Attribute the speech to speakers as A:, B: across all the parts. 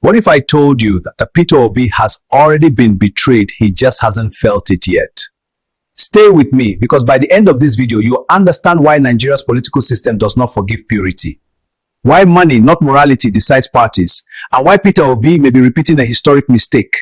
A: What if I told you that Peter Obi has already been betrayed, he just hasn't felt it yet? Stay with me, because by the end of this video, you'll understand why Nigeria's political system does not forgive purity, why money, not morality, decides parties, and why Peter Obi may be repeating a historic mistake.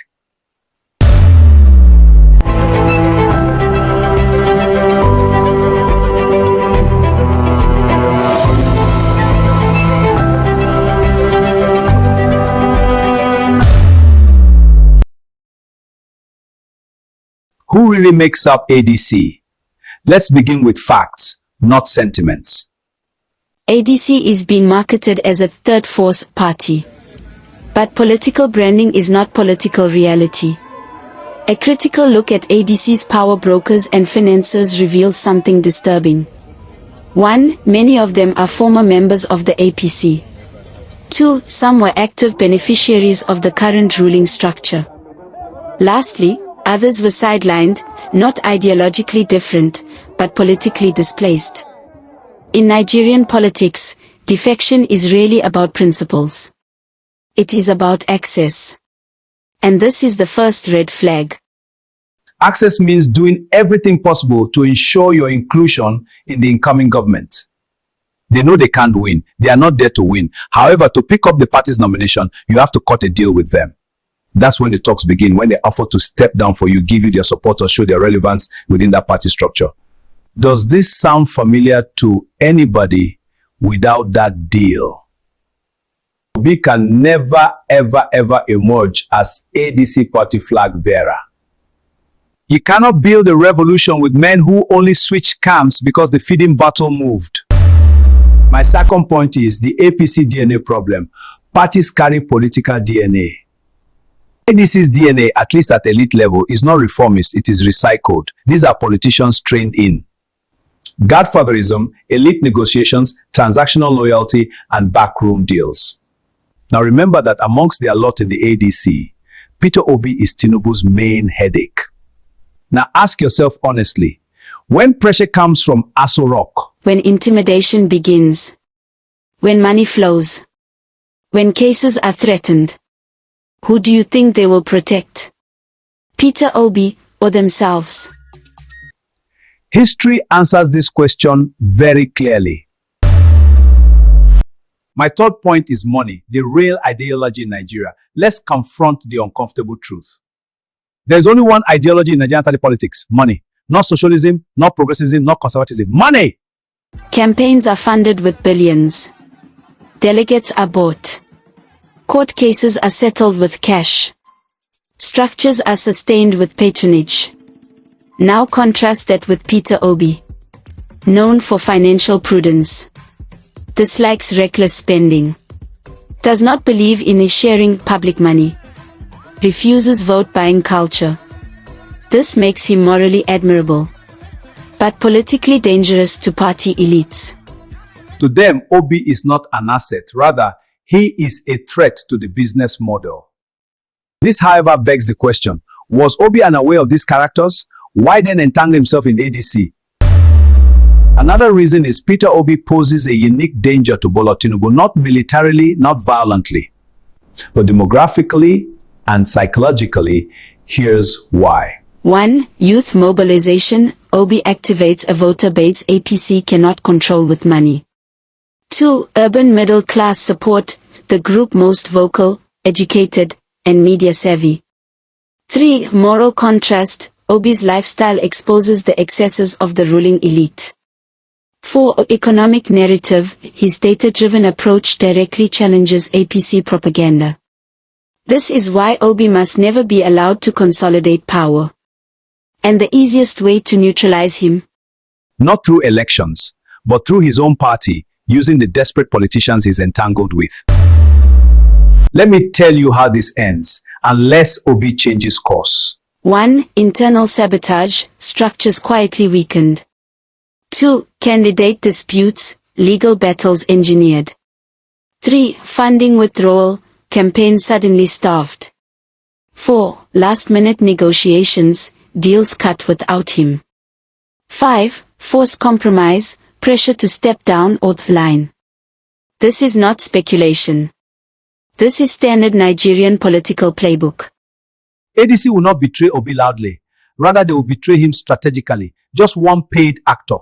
A: Who really makes up ADC? Let's begin with facts, not sentiments.
B: ADC is being marketed as a third force party. But political branding is not political reality. A critical look at ADC's power brokers and financiers reveals something disturbing. 1. Many of them are former members of the APC. 2. Some were active beneficiaries of the current ruling structure. Lastly, others were sidelined, not ideologically different, but politically displaced. In Nigerian politics, defection is really about principles. It is about access. And this is the first red flag.
A: Access means doing everything possible to ensure your inclusion in the incoming government. They know they can't win. They are not there to win. However, to pick up the party's nomination, you have to cut a deal with them. That's when the talks begin, when they offer to step down for you, give you their support, or show their relevance within that party structure. Does this sound familiar to anybody without that deal? Obi can never, ever emerge as ADC party flag bearer. You cannot build a revolution with men who only switch camps because the feeding battle moved. My second point is the APC DNA problem. Parties carry political DNA. ADC's DNA, at least at elite level, is not reformist, it is recycled. These are politicians trained in Godfatherism, elite negotiations, transactional loyalty, and backroom deals. Now remember that amongst their lot in the ADC, Peter Obi is Tinubu's main headache. Now ask yourself honestly, when pressure comes from Aso Rock,
B: when intimidation begins, when money flows, when cases are threatened, who do you think they will protect? Peter Obi or themselves?
A: History answers this question very clearly. My third point is money, the real ideology in Nigeria. Let's confront the uncomfortable truth. There's only one ideology in Nigerian politics: money. Not socialism, not progressivism, not conservatism. Money!
B: Campaigns are funded with billions. Delegates are bought. Court cases are settled with cash. Structures are sustained with patronage. Now contrast that with Peter Obi, known for financial prudence, dislikes reckless spending, does not believe in sharing public money, refuses vote-buying culture. This makes him morally admirable, but politically dangerous to party elites.
A: To them, Obi is not an asset, rather, he is a threat to the business model. This, however, begs the question, was Obi unaware of these characters? Why then entangle himself in ADC? Another reason is Peter Obi poses a unique danger to Bola Tinubu, not militarily, not violently, but demographically and psychologically. Here's why.
B: 1. Youth mobilization. Obi activates a voter base APC cannot control with money. 2. Urban middle class support, the group most vocal, educated, and media savvy. 3. Moral contrast. Obi's lifestyle exposes the excesses of the ruling elite. 4. Economic narrative. His data-driven approach directly challenges APC propaganda. This is why Obi must never be allowed to consolidate power. And the easiest way to neutralize him?
A: Not through elections, but through his own party, using the desperate politicians he's entangled with. Let me tell you how this ends, unless Obi changes course.
B: 1. Internal sabotage, structures quietly weakened. 2. Candidate disputes, legal battles engineered. 3. Funding withdrawal, campaign suddenly starved. 4. Last-minute negotiations, deals cut without him. 5. Forced compromise, pressure to step down or line. This is not speculation. This is standard Nigerian political playbook.
A: ADC will not betray Obi loudly. Rather, they will betray him strategically. Just one paid actor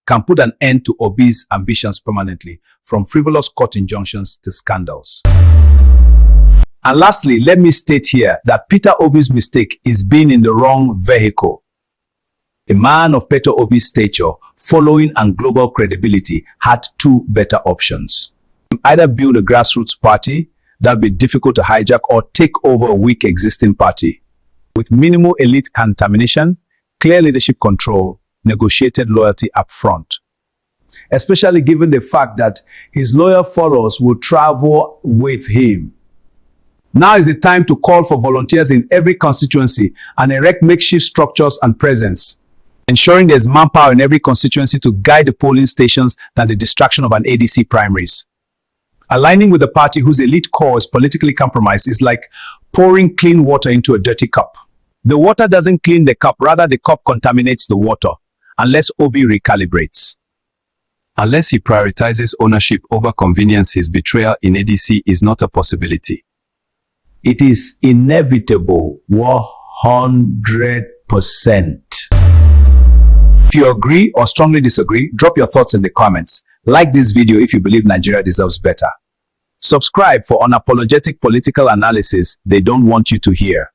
A: can put an end to Obi's ambitions permanently, from frivolous court injunctions to scandals. And lastly, let me state here that Peter Obi's mistake is being in the wrong vehicle. A man of Peter Obi's stature, following and global credibility had two better options. Either build a grassroots party that would be difficult to hijack, or take over a weak existing party with minimal elite contamination, clear leadership control, negotiated loyalty up front. Especially given the fact that his loyal followers will travel with him. Now is the time to call for volunteers in every constituency and erect makeshift structures and presence, ensuring there's manpower in every constituency to guide the polling stations than the distraction of an ADC primaries. Aligning with a party whose elite core is politically compromised is like pouring clean water into a dirty cup. The water doesn't clean the cup, rather the cup contaminates the water, unless Obi recalibrates. Unless he prioritizes ownership over convenience, his betrayal in ADC is not a possibility. It is inevitable, 100%. If you agree or strongly disagree, drop your thoughts in the comments. Like this video if you believe Nigeria deserves better. Subscribe for unapologetic political analysis they don't want you to hear.